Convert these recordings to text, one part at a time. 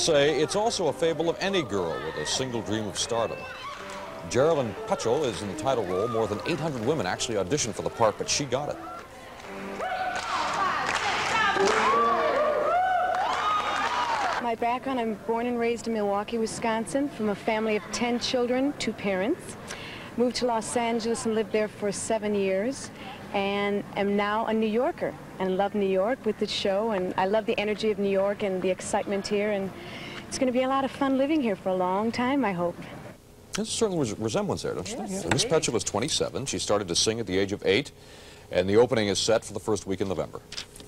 say it's also a fable of any girl with a single dream of stardom. Geraldine Putchell is in the title role. More than 800 women actually auditioned for the part, but she got it. My background, I'm born and raised in Milwaukee, Wisconsin, from a family of 10 children, 2 parents. Moved to Los Angeles and lived there for 7 years, and am now a New Yorker, and love New York with the show, and I love the energy of New York and the excitement here, and it's going to be a lot of fun living here for a long time, I hope. There's certainly resemblance there, don't you think? Yes, Miss Putchell is 27. She started to sing at the age of 8, and the opening is set for the first week in November.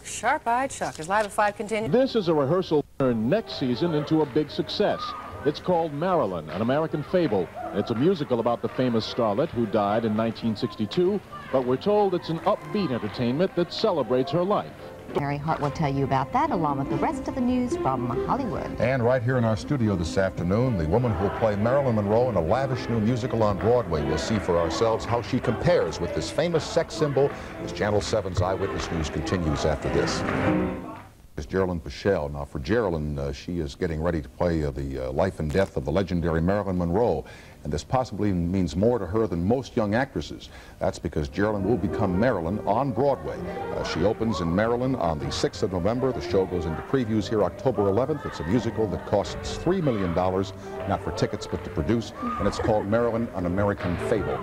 Sharp-eyed Chuck. Is Live at 5 continue? This is a rehearsal turn next season into a big success. It's called Marilyn, an American Fable. It's a musical about the famous starlet who died in 1962, but we're told it's an upbeat entertainment that celebrates her life. Mary Hart will tell you about that along with the rest of the news from Hollywood. And right here in our studio this afternoon, the woman who will play Marilyn Monroe in a lavish new musical on Broadway. We'll see for ourselves how she compares with this famous sex symbol as Channel 7's Eyewitness News continues after this. Is Geraldine Putchell. Now for Geraldine, she is getting ready to play the life and death of the legendary Marilyn Monroe. And this possibly means more to her than most young actresses. That's because Geraldine will become Marilyn on Broadway. She opens in Maryland on the 6th of November. The show goes into previews here October 11th. It's a musical that costs $3 million, not for tickets, but to produce, and it's called Marilyn, an American Fable.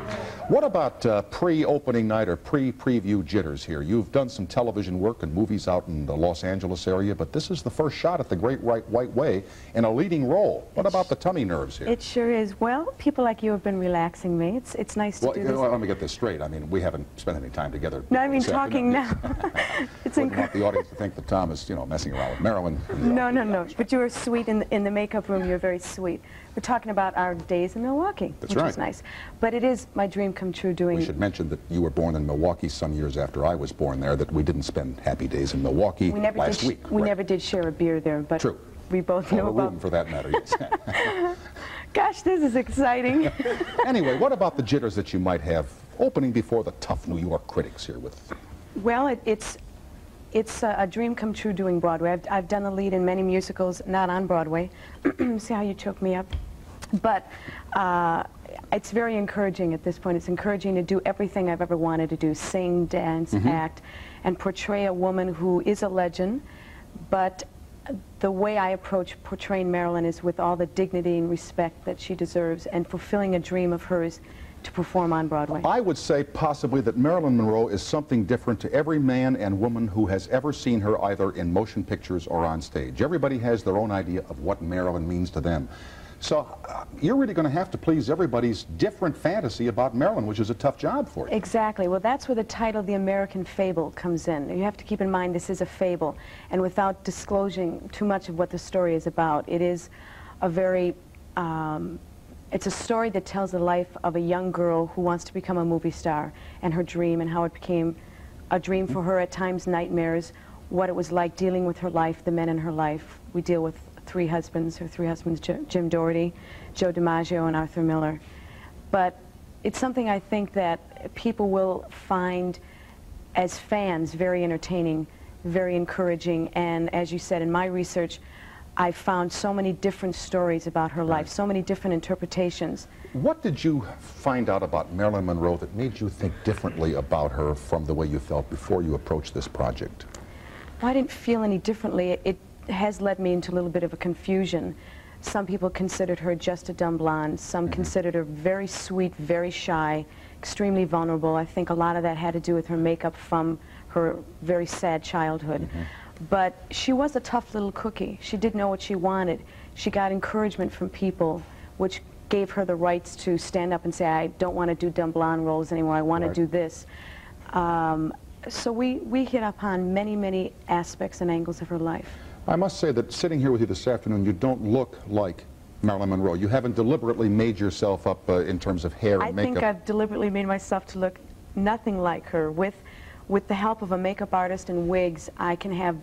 What about pre-opening night or pre-preview jitters here? You've done some television work and movies out in the Los Angeles area, but this is the first shot at the Great White Way in a leading role. What about the tummy nerves here? It sure is. Well, people like you have been relaxing me. It's nice to do this. Well, let me get this straight. I mean, we haven't spent any time together. No, I mean talking now. It's incredible. Want the audience to think that Tom is, messing around with Marilyn. No. But you were sweet in the makeup room. You're very sweet. We're talking about our days in Milwaukee, which is nice. But it is my dream come true doing... We should mention that you were born in Milwaukee some years after I was born there, that we didn't spend happy days in Milwaukee last week. We never did share a beer there, but true. We both know about... Rooting for that matter, yes. Gosh, this is exciting. Anyway, what about the jitters that you might have opening before the tough New York critics here with... Well, it's a dream come true doing Broadway. I've done a lead in many musicals, not on Broadway. See how you choked me up? But it's very encouraging at this point. It's encouraging to do everything I've ever wanted to do, sing, dance, act, and portray a woman who is a legend. But the way I approach portraying Marilyn is with all the dignity and respect that she deserves and fulfilling a dream of hers to perform on Broadway. I would say possibly that Marilyn Monroe is something different to every man and woman who has ever seen her either in motion pictures or on stage. Everybody has their own idea of what Marilyn means to them. So you're really going to have to please everybody's different fantasy about Marilyn, which is a tough job for you. Exactly. Well, that's where the title, The American Fable, comes in. You have to keep in mind this is a fable, and without disclosing too much of what the story is about, it is a very, it's a story that tells the life of a young girl who wants to become a movie star, and her dream, and how it became a dream for her, at times nightmares, what it was like dealing with her life, the men in her life. We deal with her three husbands, Jim Doherty, Joe DiMaggio, and Arthur Miller. But it's something I think that people will find, as fans, very entertaining, very encouraging, and as you said, in my research, I found so many different stories about her life, so many different interpretations. What did you find out about Marilyn Monroe that made you think differently about her from the way you felt before you approached this project? Well, I didn't feel any differently. It has led me into a little bit of a confusion. Some people considered her just a dumb blonde. Some considered her very sweet, very shy, extremely vulnerable. I think a lot of that had to do with her makeup from her very sad childhood. But she was a tough little cookie. She did know what she wanted. She got encouragement from people, which gave her the rights to stand up and say, I don't want to do dumb blonde roles anymore. I want to do this. So we hit upon many, many aspects and angles of her life. I must say that sitting here with you this afternoon, you don't look like Marilyn Monroe. You haven't deliberately made yourself up in terms of hair and makeup. I think I've deliberately made myself to look nothing like her. With the help of a makeup artist and wigs, I can have,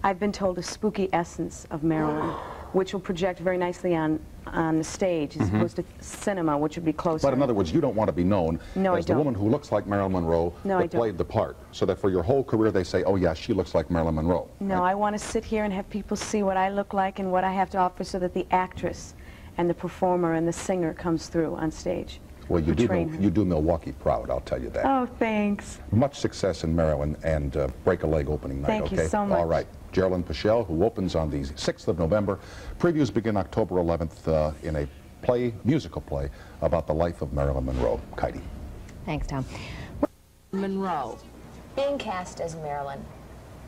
I've been told, a spooky essence of Marilyn, which will project very nicely on on the stage as opposed to cinema, which would be closer. But in other words, you don't want to be known as the woman who looks like Marilyn Monroe that played the part, so that for your whole career they say, oh yeah, she looks like Marilyn Monroe. No, right? I want to sit here and have people see what I look like and what I have to offer so that the actress and the performer and the singer comes through on stage. Well, you do Milwaukee proud, I'll tell you that. Oh, thanks. Much success in Maryland, and break a leg opening night, Thank you so much. All right. Geraldine Pichelle, who opens on the 6th of November. Previews begin October 11th in a musical play about the life of Marilyn Monroe. Katie. Thanks, Tom. Monroe. Being cast as Marilyn,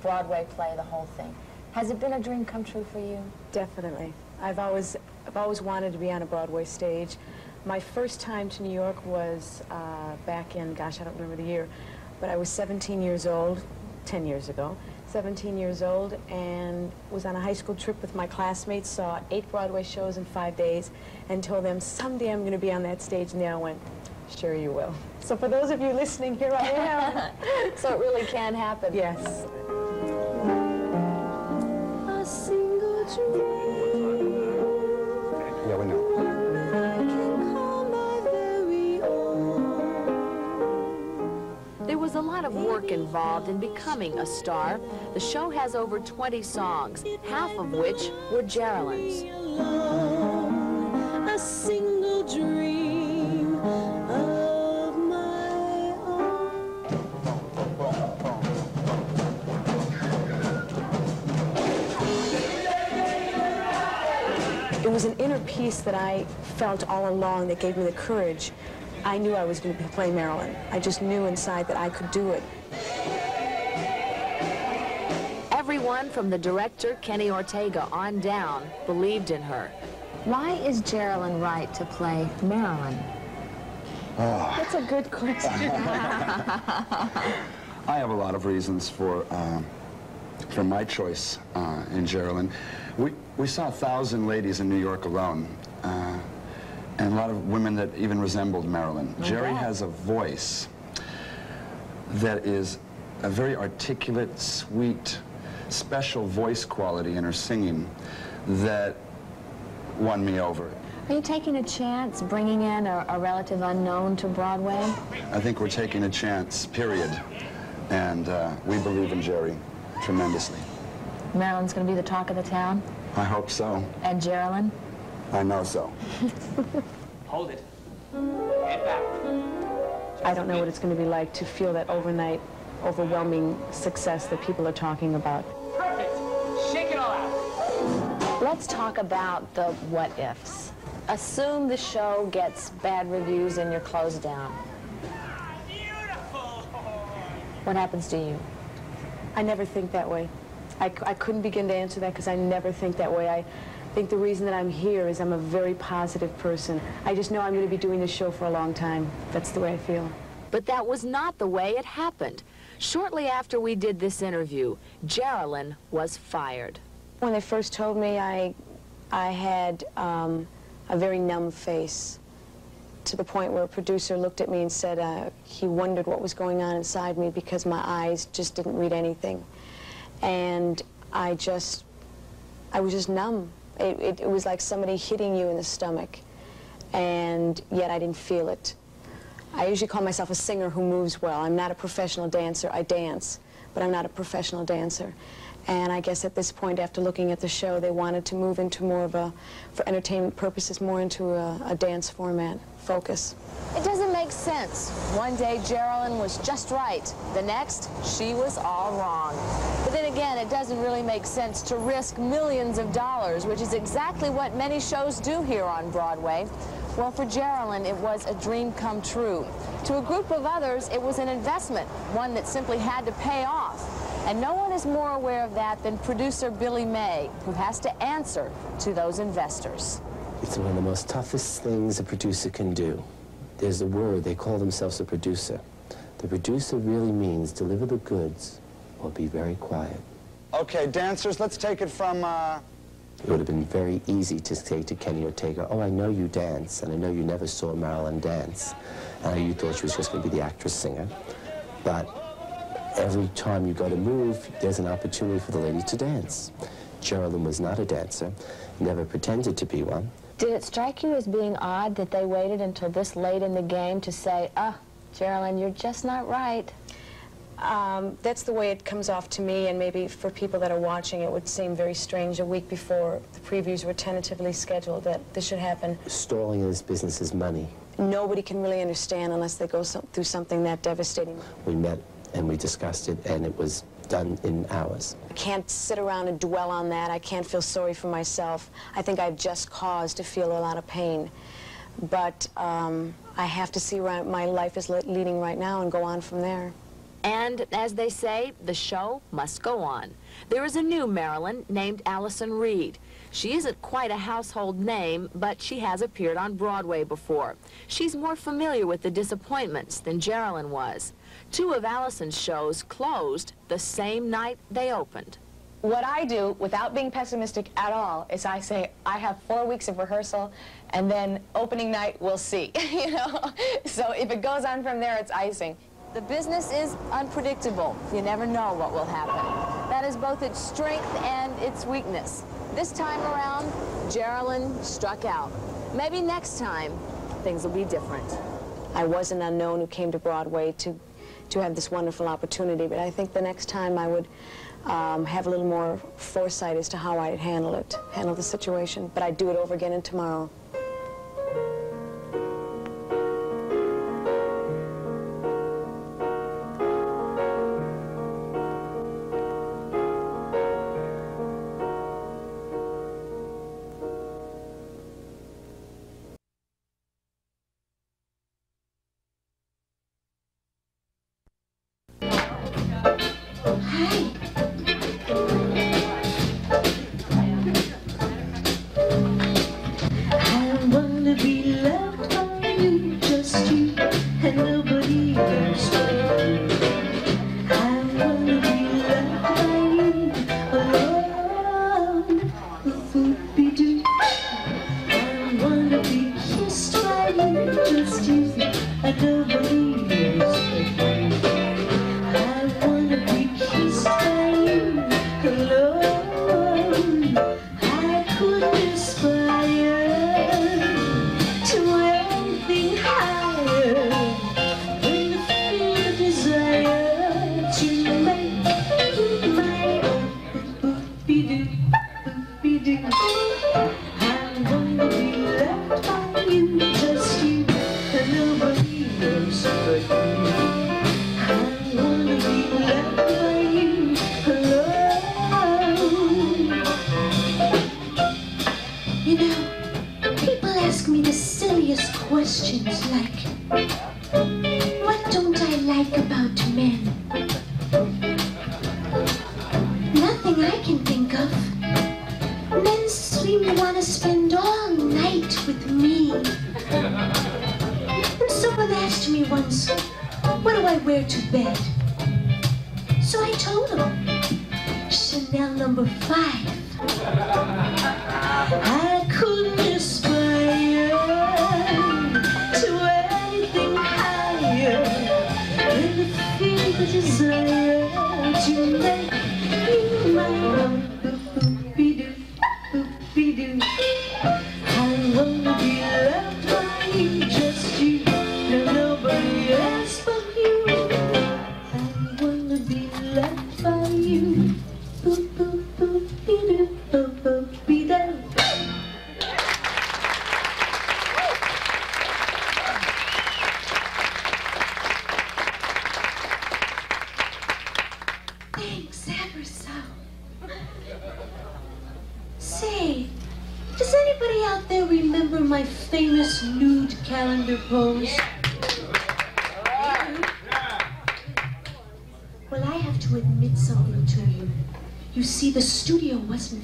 Broadway play, the whole thing. Has it been a dream come true for you? Definitely. I've always wanted to be on a Broadway stage. My first time to New York was back in, gosh, I don't remember the year, but I was 17 years old, 10 years ago. 17 years old, and was on a high school trip with my classmates, saw 8 Broadway shows in 5 days, and told them, someday I'm going to be on that stage, and they all went, sure you will. So for those of you listening, here I am. So it really can happen. Yes. A single dream. Yeah, we know. There was a lot of work involved in becoming a star. The show has over 20 songs, half of which were Geraldine's. A single dream of my own. It was an inner peace that I felt all along that gave me the courage. I knew I was going to play Marilyn. I just knew inside that I could do it. Everyone from the director, Kenny Ortega, on down, believed in her. Why is Geraldine right to play Marilyn? That's a good question. I have a lot of reasons for my choice in Geraldine. We saw 1,000 ladies in New York alone. And a lot of women that even resembled Marilyn. Geri has a voice that is a very articulate, sweet, special voice quality in her singing that won me over. Are you taking a chance bringing in a relative unknown to Broadway? I think we're taking a chance, period. And we believe in Geri tremendously. Marilyn's going to be the talk of the town? I hope so. And Geraldine? I know so. Hold it. Head back. I don't know what it's going to be like to feel that overnight, overwhelming success that people are talking about. Perfect. Shake it all out. Let's talk about the what-ifs. Assume the show gets bad reviews and you're closed down. Beautiful. What happens to you? I never think that way. I couldn't begin to answer that because I never think that way. I think the reason that I'm here is I'm a very positive person. I just know I'm going to be doing this show for a long time. That's the way I feel. But that was not the way it happened. Shortly after we did this interview, Geraldine was fired. When they first told me, I had a very numb face, to the point where a producer looked at me and said he wondered what was going on inside me because my eyes just didn't read anything. And I was just numb. It was like somebody hitting you in the stomach, and yet I didn't feel it. I usually call myself a singer who moves well. I'm not a professional dancer. I dance, but I'm not a professional dancer. And I guess at this point, after looking at the show, they wanted to move into more of a, for entertainment purposes, more into a dance format focus. It doesn't make sense. One day, Geraldine was just right. The next, she was all wrong. But then again, it doesn't really make sense to risk millions of dollars, which is exactly what many shows do here on Broadway. Well, for Geraldine, it was a dream come true. To a group of others, it was an investment, one that simply had to pay off. And no one is more aware of that than producer Billy May, who has to answer to those investors. It's one of the most toughest things a producer can do. There's a word, they call themselves a producer. The producer really means deliver the goods or be very quiet. Okay, dancers, let's take it from, It would have been very easy to say to Kenny Ortega, oh, I know you dance, and I know you never saw Marilyn dance. And I know you thought she was just going to be the actress-singer. But every time you go to move, there's an opportunity for the lady to dance. Geraldine was not a dancer, never pretended to be one, Did it strike you as being odd that they waited until this late in the game to say, Geraldine, you're just not right? That's the way it comes off to me, and maybe for people that are watching it would seem very strange a week before the previews were tentatively scheduled that this should happen. Stalling in this business is money. Nobody can really understand unless they go through something that devastating. We met and we discussed it, and it was done in hours. I can't sit around and dwell on that. I can't feel sorry for myself. I think I've just cause to feel a lot of pain. But I have to see where my life is leading right now and go on from there. And, as they say, the show must go on. There is a new Marilyn named Allison Reed. She isn't quite a household name, but she has appeared on Broadway before. She's more familiar with the disappointments than Geraldine was. 2 of Allison's shows closed the same night they opened. What I do, without being pessimistic at all, is I say, I have 4 weeks of rehearsal, and then opening night, we'll see, you know? So if it goes on from there, it's icing. The business is unpredictable. You never know what will happen. That is both its strength and its weakness. This time around, Geraldine struck out. Maybe next time, things will be different. I was an unknown who came to Broadway to have this wonderful opportunity, but I think the next time I would have a little more foresight as to how I'd handle the situation. But I'd do it over again tomorrow.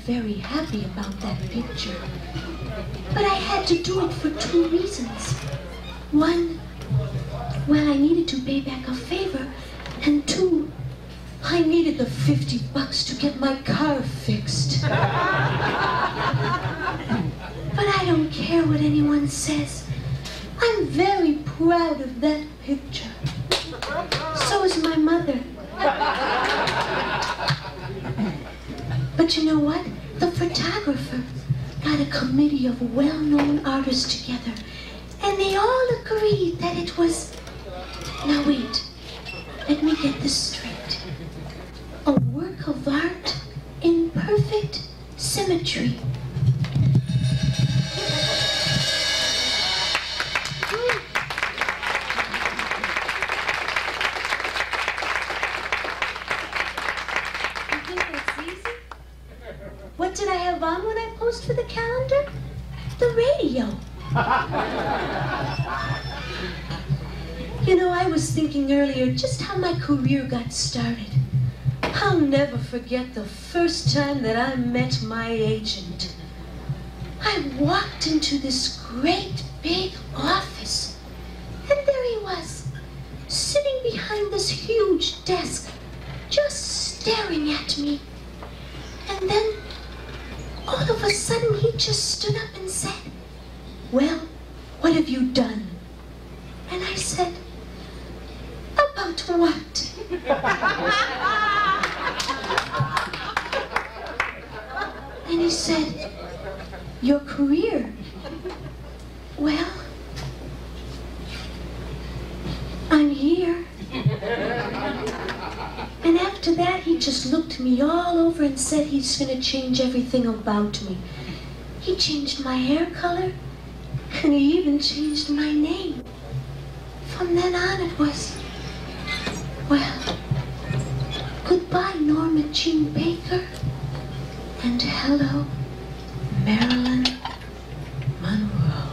Very happy about that picture. But I had to do it for 2 reasons. One, well, I needed to pay back a favor. And 2, I needed the $50 to get my car fixed. But I don't care what anyone says. I'm very proud of that picture. So is my mother. But you know what? The photographer, got a committee of well-known artists together, and they all agreed that it was... Now wait, let me get this straight. A work of art in perfect symmetry. What did I have on when I posed for the calendar? The radio. You know, I was thinking earlier just how my career got started. I'll never forget the first time that I met my agent. I walked into this great big office, and there he was, sitting behind this huge desk, just staring at me. And then, all of a sudden, he just stood up and said, "Well, what have you done?" And I said, "About what?" And he said, "Your career." Well, I'm here. And after that, he just looked me all over and said he's going to change everything about me. He changed my hair color, and he even changed my name. From then on, it was, well, goodbye, Norma Jean Baker, and hello, Marilyn Monroe.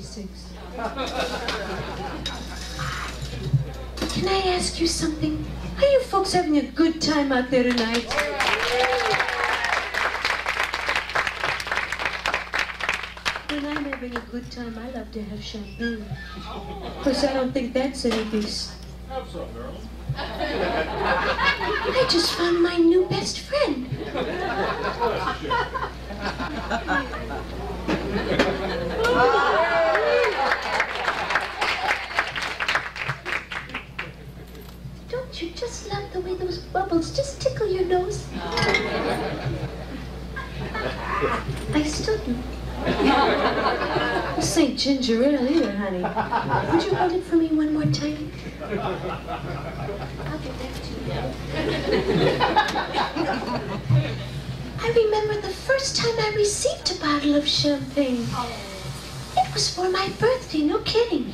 1986. Can I ask you something? Are you folks having a good time out there tonight? When I'm having a good time, I love to have champagne. Of course, I don't think that's any beast. Have some, Marilyn. I just found my new best friend. Don't you just love the way those bubbles just tickle your nose? I still do. This ain't ginger ale either, honey. Would you hold it for me one more time? I'll get back to you. I remember the first time I received a bottle of champagne. It was for my birthday, no kidding.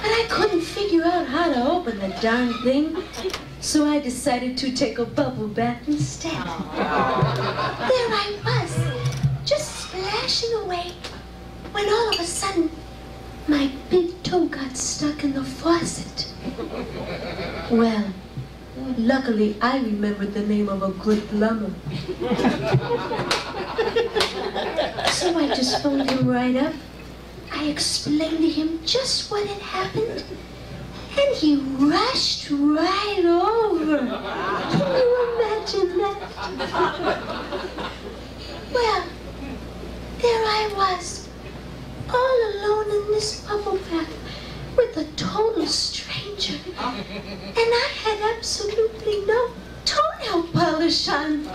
But I couldn't figure out how to open the darn thing, so I decided to take a bubble bath instead. There I was, just splashing away, when all of a sudden, my big toe got stuck in the faucet. Well, luckily I remembered the name of a good plumber. So I just phoned him right up. I explained to him just what had happened, and he rushed right over. Can you imagine that? Well, there I was, all alone in this bubble bath with a total stranger, and I had absolutely no toenail polish on.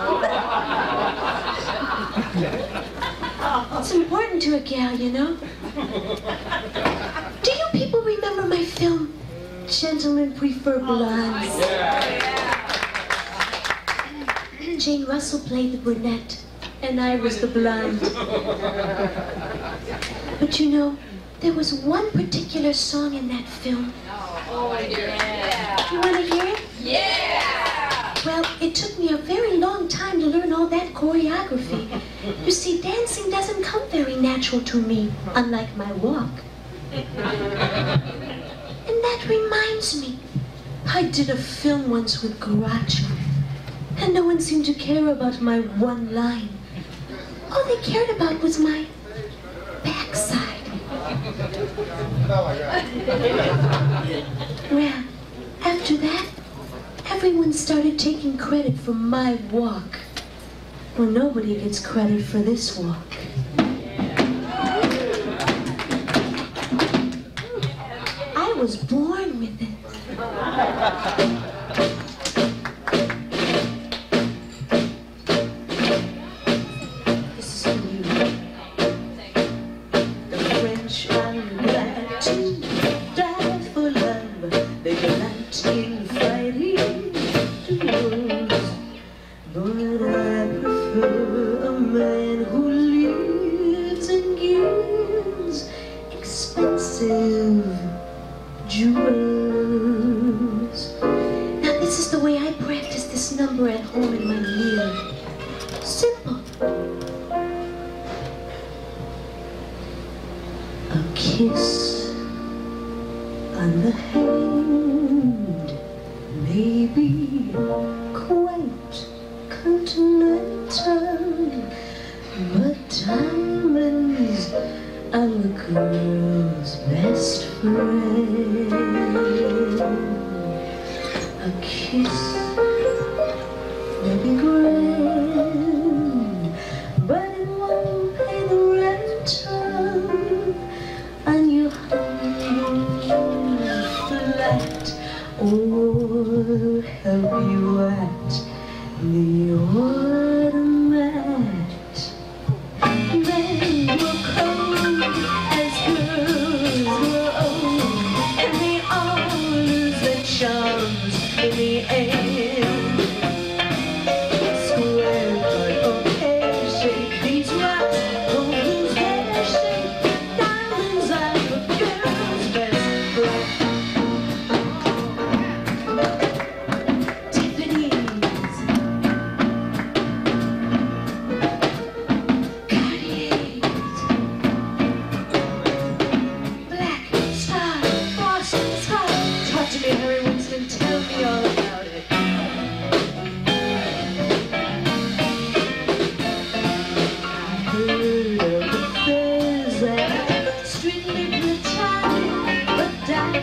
It's important to a gal, you know. Do you people remember my film, Gentlemen Prefer Blondes? Jane Russell played the brunette, and I was the blonde. But you know, there was one particular song in that film. Oh, yeah. You want to hear it? Yeah! Well, it took me a very long time to learn all that choreography. You see, dancing doesn't come very natural to me, unlike my walk. And that reminds me, I did a film once with Garacho, and no one seemed to care about my one line. All they cared about was my backside. Well, after that, everyone started taking credit for my walk. Well, nobody gets credit for this walk. I was born with it. This is for you. The French are glad to die for love. They delight in fighting to lose. But I prefer a man who lives and gives expensive jewels. Now this is the way I practice this number at home in my mirror. Simple. A kiss on the hand may be quite continental, but diamonds are the girl's best friend. A kiss may be grand, but it won't pay the rental on your home flat or help you at the automat. They will come as girls grow old, and they all lose their charms in the end. So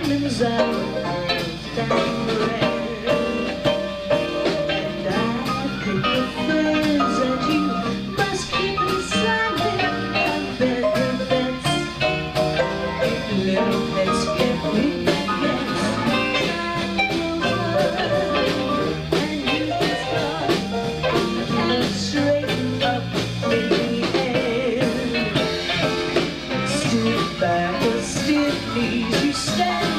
diamonds out down the road. And I pick the friends that you must keep inside them. I bet your pets, little pets get weak. Back with stiff knees, you stand